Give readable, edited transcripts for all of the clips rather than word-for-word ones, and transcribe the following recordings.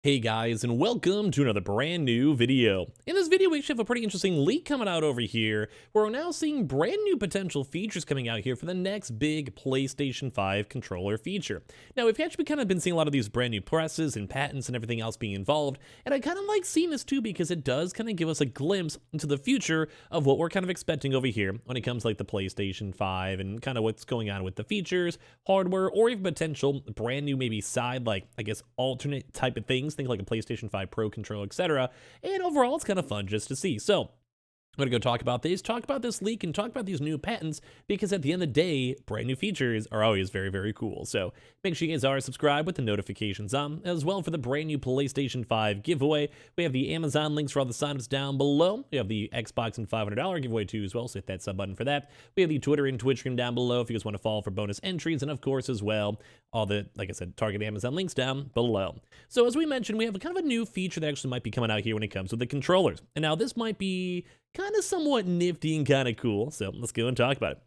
Hey guys, and welcome to another brand new video. In this video, we actually have a pretty interesting leak coming out over here, where we're now seeing brand new potential features coming out here for the next big PlayStation 5 controller feature. Now, we've actually kind of been seeing a lot of these brand new presses and patents and everything else being involved, and I kind of like seeing this too because it does kind of give us a glimpse into the future of what we're kind of expecting over here when it comes to like the PlayStation 5 and kind of what's going on with the features, hardware, or even potential brand new maybe side, like I guess alternate type of things. Think like a PlayStation 5 Pro controller, etc. And overall, it's kind of fun just to see. So I'm going to go talk about this leak, and talk about these new patents, because at the end of the day, brand new features are always very, very cool. So make sure you guys are subscribed with the notifications on, as well for the brand new PlayStation 5 giveaway. We have the Amazon links for all the signups down below. We have the Xbox and $500 giveaway too as well, so hit that sub button for that. We have the Twitter and Twitch stream down below if you guys want to follow for bonus entries, and of course as well, all the, like I said, Target Amazon links down below. So as we mentioned, we have a kind of a new feature that actually might be coming out here when it comes to the controllers. And now this might be kind of somewhat nifty and kind of cool, so let's go and talk about it.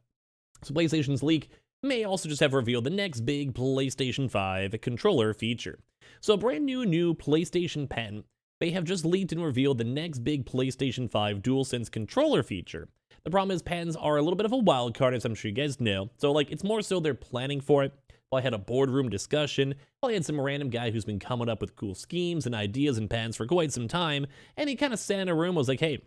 So PlayStation's leak may also just have revealed the next big PlayStation 5 controller feature. So a brand new PlayStation patent may have just leaked and revealed the next big PlayStation 5 DualSense controller feature. The problem is patents are a little bit of a wild card, as I'm sure you guys know, so like it's more so they're planning for it. Probably had a boardroom discussion, probably had some random guy who's been coming up with cool schemes and ideas and patents for quite some time, and he kind of sat in a room and was like, hey,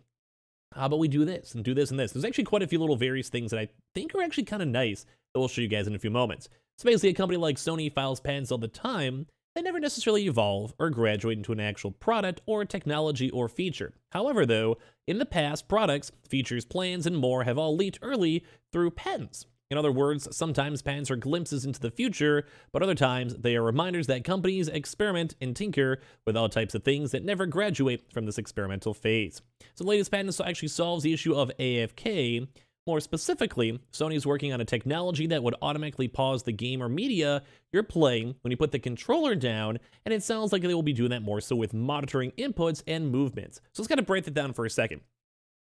how about we do this and do this and this? There's actually quite a few little various things that I think are actually kind of nice that we'll show you guys in a few moments. So basically, a company like Sony files patents all the time that never necessarily evolve or graduate into an actual product or technology or feature. However, though, in the past, products, features, plans, and more have all leaked early through patents. In other words, sometimes patents are glimpses into the future, but other times they are reminders that companies experiment and tinker with all types of things that never graduate from this experimental phase. So the latest patent actually solves the issue of AFK. More specifically, Sony is working on a technology that would automatically pause the game or media you're playing when you put the controller down, and it sounds like they will be doing that more so with monitoring inputs and movements. So let's kind of break that down for a second,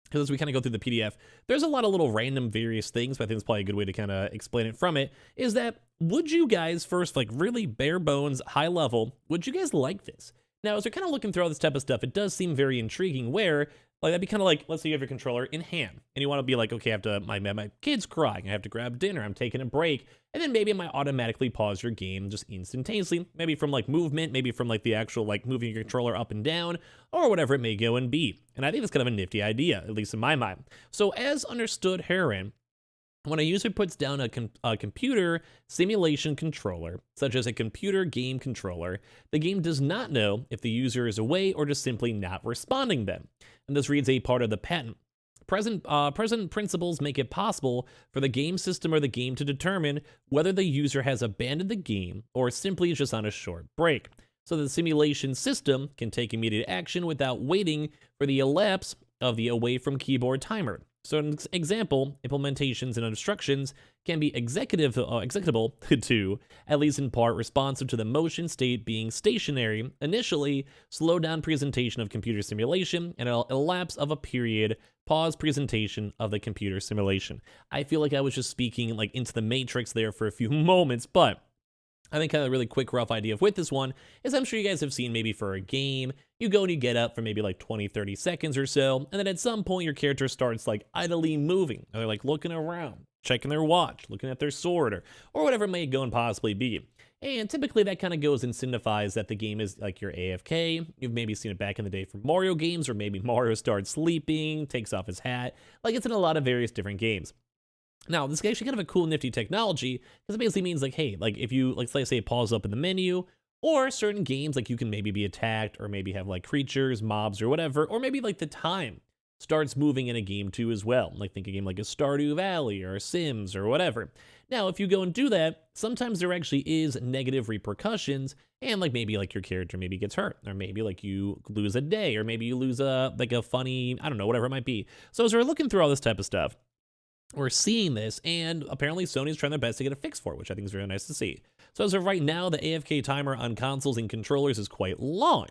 because as we kind of go through the PDF, there's a lot of little random various things, but I think it's probably a good way to kind of explain it from it, is that would you guys first, like really bare bones, high level, would you guys like this? Now, as we're kind of looking through all this type of stuff, it does seem very intriguing where, like, that'd be kind of like, let's say you have your controller in hand, and you want to be like, okay, I have to, my kid's crying, I have to grab dinner, I'm taking a break, and then maybe it might automatically pause your game just instantaneously, maybe from like movement, maybe from like the actual like moving your controller up and down, or whatever it may go and be. And I think it's kind of a nifty idea, at least in my mind. So as understood herein, when a user puts down a computer simulation controller, such as a computer game controller, the game does not know if the user is away or just simply not responding then. And this reads a part of the patent. Present principles make it possible for the game system or the game to determine whether the user has abandoned the game or simply is just on a short break. So the simulation system can take immediate action without waiting for the elapse of the away from keyboard timer. So an example, implementations and instructions can be executable to, at least in part, responsive to the motion state being stationary, initially, slow down presentation of computer simulation, and a elapse of a period, pause presentation of the computer simulation. I feel like I was just speaking like into the matrix there for a few moments, but I think kind of a really quick rough idea of with this one is I'm sure you guys have seen maybe for a game, you go and you get up for maybe like 20, 30 seconds or so, and then at some point your character starts like idly moving, or they're like looking around, checking their watch, looking at their sword, or whatever it may go and possibly be. And typically that kind of goes and signifies that the game is like your AFK. You've maybe seen it back in the day from Mario games, or maybe Mario starts sleeping, takes off his hat, like it's in a lot of various different games. Now, this is actually kind of a cool, nifty technology, because it basically means like, hey, like if you, like, let's say pause up in the menu, or certain games, like you can maybe be attacked, or maybe have like creatures, mobs, or whatever, or maybe like the time starts moving in a game too as well. Like think a game like a Stardew Valley or Sims or whatever. Now, if you go and do that, sometimes there actually is negative repercussions, and like maybe like your character maybe gets hurt, or maybe like you lose a day, or maybe you lose a funny, I don't know, whatever it might be. So as we're looking through all this type of stuff, we're seeing this, and apparently Sony's trying their best to get a fix for it, which I think is very nice to see. So as of right now, the AFK timer on consoles and controllers is quite long,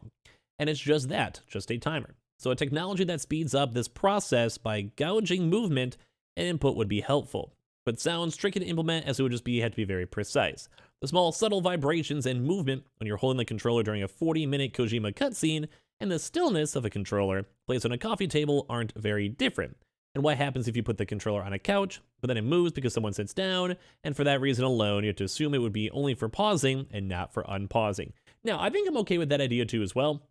and it's just that, just a timer. So a technology that speeds up this process by gouging movement and input would be helpful, but sounds tricky to implement as it would just have to be very precise. The small, subtle vibrations and movement when you're holding the controller during a 40-minute Kojima cutscene and the stillness of a controller placed on a coffee table aren't very different. And what happens if you put the controller on a couch, but then it moves because someone sits down, and for that reason alone, you have to assume it would be only for pausing and not for unpausing. Now, I think I'm okay with that idea too as well.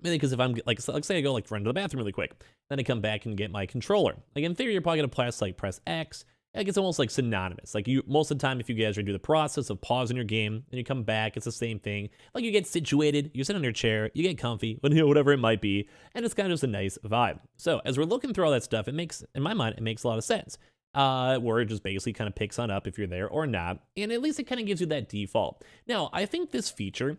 Mainly because if I'm, like say I go like run to the bathroom really quick, then I come back and get my controller. Like in theory, you're probably gonna press X. Like it's almost like synonymous. Like you, most of the time, if you guys do the process of pausing your game and you come back, it's the same thing. Like you get situated, you sit on your chair, you get comfy, whatever it might be, and it's kind of just a nice vibe. So as we're looking through all that stuff, it makes, in my mind, it makes a lot of sense. Where it just basically kind of picks on up if you're there or not, and at least it kind of gives you that default. Now, I think this feature,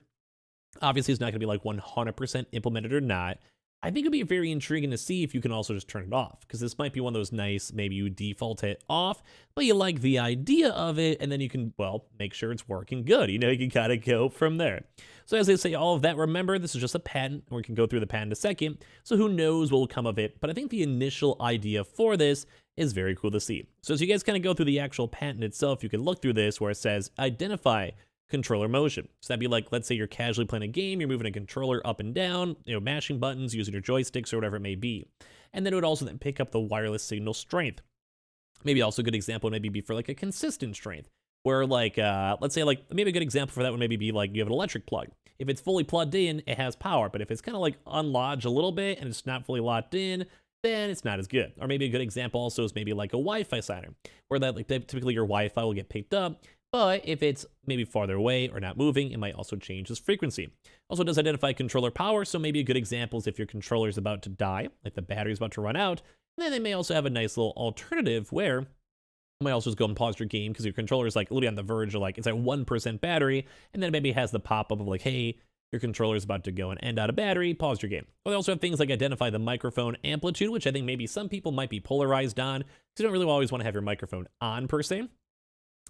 obviously, it's not going to be like 100% implemented or not. I think it'd be very intriguing to see if you can also just turn it off, because this might be one of those nice, maybe you default it off, but you like the idea of it, and then you can, well, make sure it's working good. You know, you can kind of go from there. So as I say all of that, remember, this is just a patent, and we can go through the patent in a second, so who knows what will come of it, but I think the initial idea for this is very cool to see. So as you guys kind of go through the actual patent itself, you can look through this where it says, identify controller motion. So that'd be like, let's say you're casually playing a game, you're moving a controller up and down, you know, mashing buttons, using your joysticks or whatever it may be. And then it would also then pick up the wireless signal strength. Maybe also a good example would maybe be for like a consistent strength, where like, let's say like, maybe a good example for that would maybe be like you have an electric plug. If it's fully plugged in, it has power, but if it's kind of like unlodged a little bit and it's not fully locked in, then it's not as good. Or maybe a good example also is maybe like a Wi-Fi signer, where that like typically your Wi-Fi will get picked up, but if it's maybe farther away or not moving, it might also change its frequency. Also, it does identify controller power, so maybe a good example is if your controller is about to die, like the battery's about to run out, then they may also have a nice little alternative where you might also just go and pause your game because your controller is like literally on the verge of like, it's at 1% battery, and then maybe it has the pop-up of like, hey, your controller is about to go and end out of battery, pause your game. Or they also have things like identify the microphone amplitude, which I think maybe some people might be polarized on, because you don't really always want to have your microphone on per se.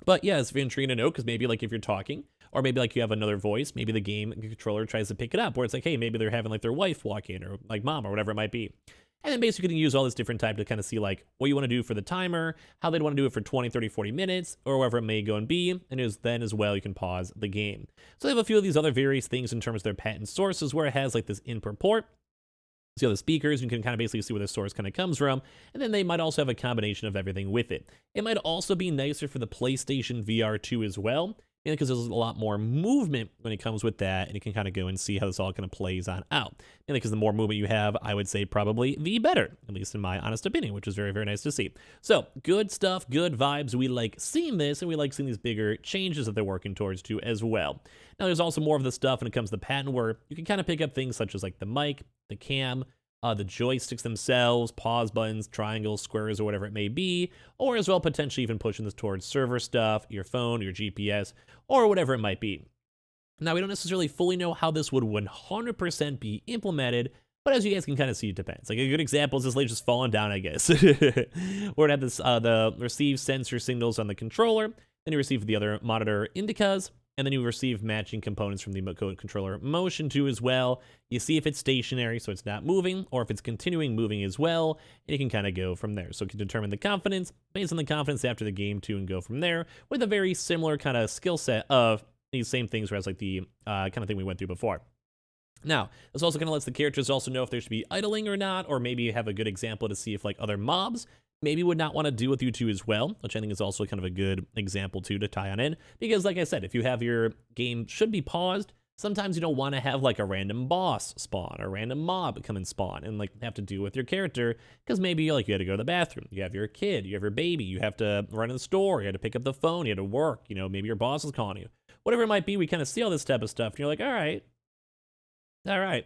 But yeah, it's very intriguing to know, because maybe like if you're talking, or maybe like you have another voice, maybe the game controller tries to pick it up, where it's like, hey, maybe they're having like their wife walk in, or like mom, or whatever it might be. And then basically you can use all this different type to kind of see like what you want to do for the timer, how they'd want to do it for 20, 30, 40 minutes, or wherever it may go and be. And then as well, you can pause the game. So they have a few of these other various things in terms of their patent sources, where it has like this input port. See all the speakers, you can kind of basically see where the source kind of comes from, and then they might also have a combination of everything with it. It might also be nicer for the PlayStation VR 2 as well, because there's a lot more movement when it comes with that, and you can kind of go and see how this all kind of plays on out. Mainly because the more movement you have, I would say probably the better, at least in my honest opinion, which is very, very nice to see. So, good stuff, good vibes. We like seeing this, and we like seeing these bigger changes that they're working towards too as well. Now, there's also more of the stuff when it comes to the patent where you can kind of pick up things such as like the mic, the cam, the joysticks themselves, pause buttons, triangles, squares, or whatever it may be, or as well potentially even pushing this towards server stuff, your phone, your GPS, or whatever it might be. Now, we don't necessarily fully know how this would 100% be implemented, but as you guys can kind of see, it depends. Like a good example is this lady just falling down, I guess. Where it had this, the receive sensor signals on the controller, then you receive the other monitor indicas, and then you receive matching components from the controller motion too as well. You see if it's stationary, so it's not moving, or if it's continuing moving as well, and you can kind of go from there. So you can determine the confidence based on the confidence after the game too, and go from there with a very similar kind of skill set of these same things, whereas like the kind of thing we went through before. Now, this also kind of lets the characters also know if there should be idling or not, or maybe have a good example to see if like other mobs maybe would not want to deal with you too as well, which I think is also kind of a good example too to tie on in. Because like I said, if you have your game should be paused, sometimes you don't want to have like a random boss spawn or a random mob come and spawn and like have to deal with your character, because maybe like you had to go to the bathroom, you have your kid, you have your baby, you have to run to the store, you had to pick up the phone, you had to work, you know, maybe your boss is calling you. Whatever it might be, we kind of see all this type of stuff, and you're like, all right,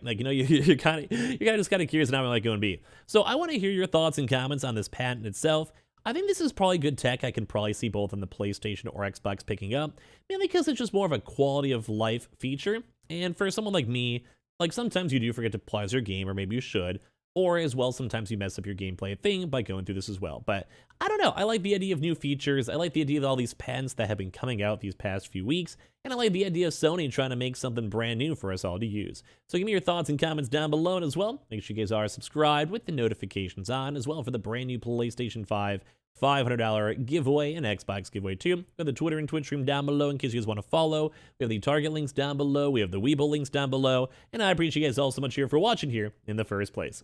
like, you know, you're kind of just kind of curious now, like going to be. So I want to hear your thoughts and comments on this patent itself. I think this is probably good tech I can probably see both on the PlayStation or Xbox picking up, mainly because it's just more of a quality of life feature. And for someone like me, like sometimes you do forget to pause your game, or maybe you should, or as well, sometimes you mess up your gameplay thing by going through this as well. But I don't know, I like the idea of new features. I like the idea of all these patents that have been coming out these past few weeks. And I like the idea of Sony trying to make something brand new for us all to use. So give me your thoughts and comments down below as well. Make sure you guys are subscribed with the notifications on as well for the brand new PlayStation 5 $500 giveaway, an Xbox giveaway too. We have the Twitter and Twitch stream down below in case you guys want to follow. We have the Target links down below. We have the Webull links down below. And I appreciate you guys all so much here for watching here in the first place.